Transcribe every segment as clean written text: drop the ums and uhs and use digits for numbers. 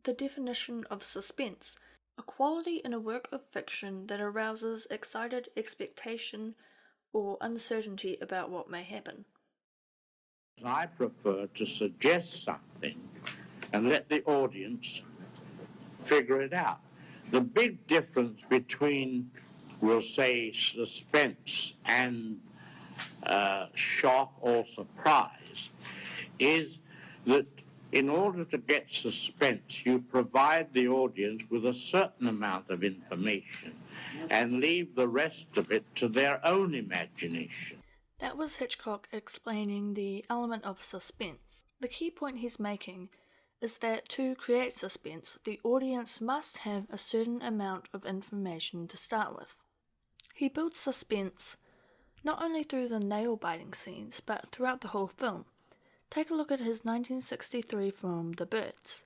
The definition of suspense: a quality in a work of fiction that arouses excited expectation or uncertainty about what may happen. I prefer to suggest something and let the audience figure it out. The big difference between, we'll say, suspense and shock or surprise is that in order to get suspense, you provide the audience with a certain amount of information and leave the rest of it to their own imagination. That was Hitchcock explaining the element of suspense. The key point he's making is that to create suspense, the audience must have a certain amount of information to start with. He builds suspense not only through the nail-biting scenes, but throughout the whole film. Take a look at his 1963 film, The Birds.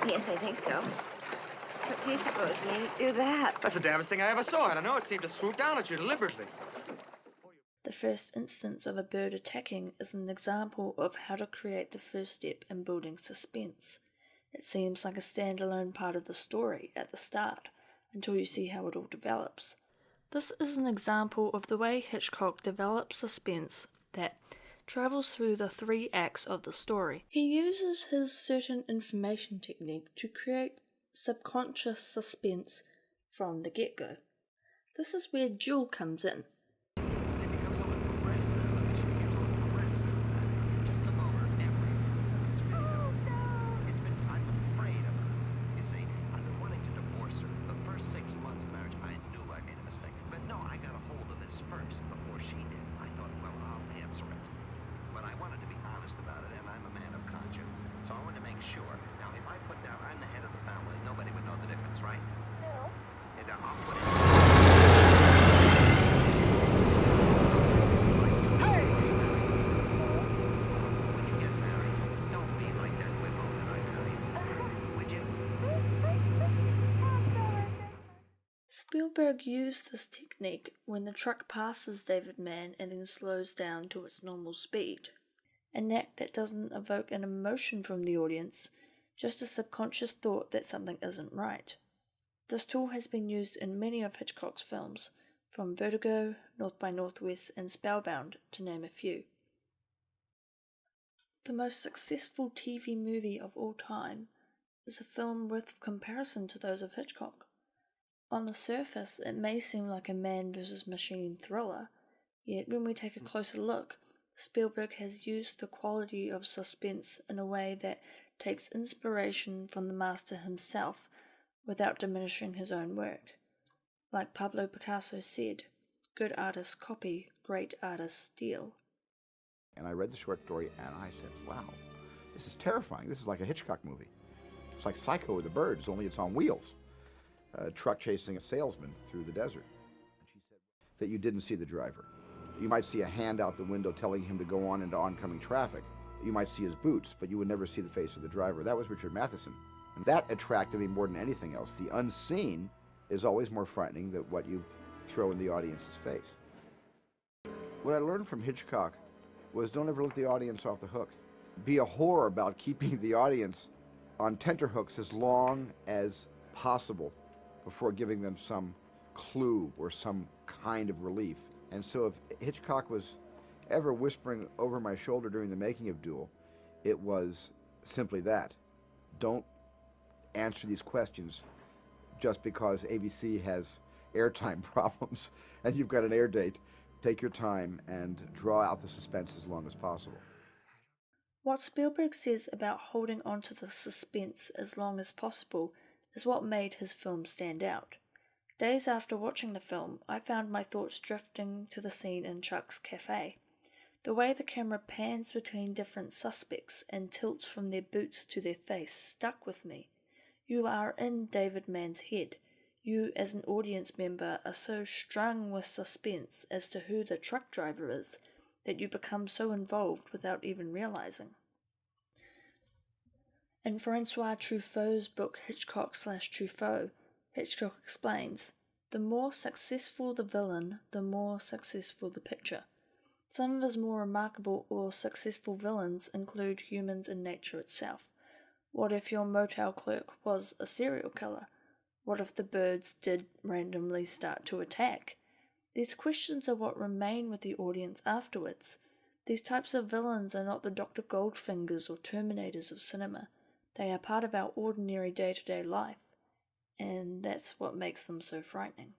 Yes, I think so. What do you suppose made it do that? That's the damnedest thing I ever saw. I don't know. It seemed to swoop down at you deliberately. The first instance of a bird attacking is an example of how to create the first step in building suspense. It seems like a standalone part of the story at the start, until you see how it all develops. This is an example of the way Hitchcock develops suspense that travels through the 3 acts of the story. He uses his certain information technique to create subconscious suspense from the get-go. This is where Jewel comes in. Spielberg used this technique when the truck passes David Mann and then slows down to its normal speed. An act that doesn't evoke an emotion from the audience, just a subconscious thought that something isn't right. This tool has been used in many of Hitchcock's films, from Vertigo, North by Northwest, and Spellbound, to name a few. The most successful TV movie of all time is a film with comparison to those of Hitchcock. On the surface, it may seem like a man versus machine thriller, yet when we take a closer look, Spielberg has used the quality of suspense in a way that takes inspiration from the master himself without diminishing his own work. Like Pablo Picasso said, good artists copy, great artists steal. And I read the short story and I said, wow, this is terrifying. This is like a Hitchcock movie. It's like Psycho or The Birds, only it's on wheels. A truck chasing a salesman through the desert. And she said that you didn't see the driver. You might see a hand out the window telling him to go on into oncoming traffic. You might see his boots, but you would never see the face of the driver. That was Richard Matheson. And that attracted me more than anything else. The unseen is always more frightening than what you throw in the audience's face. What I learned from Hitchcock was don't ever let the audience off the hook. Be a whore about keeping the audience on tenterhooks as long as possible before giving them some clue or some kind of relief. And so if Hitchcock was ever whispering over my shoulder during the making of Duel, it was simply that. Don't answer these questions just because ABC has airtime problems and you've got an air date. Take your time and draw out the suspense as long as possible. What Spielberg says about holding on to the suspense as long as possible is what made his film stand out. Days after watching the film, I found my thoughts drifting to the scene in Chuck's cafe. The way the camera pans between different suspects and tilts from their boots to their face stuck with me. You are in David Mann's head. You, as an audience member, are so strung with suspense as to who the truck driver is that you become so involved without even realizing. In Francois Truffaut's book Hitchcock/Truffaut, Hitchcock explains, "The more successful the villain, the more successful the picture." Some of his more remarkable or successful villains include humans and nature itself. What if your motel clerk was a serial killer? What if the birds did randomly start to attack? These questions are what remain with the audience afterwards. These types of villains are not the Dr. Goldfingers or Terminators of cinema. They are part of our ordinary day-to-day life, and that's what makes them so frightening.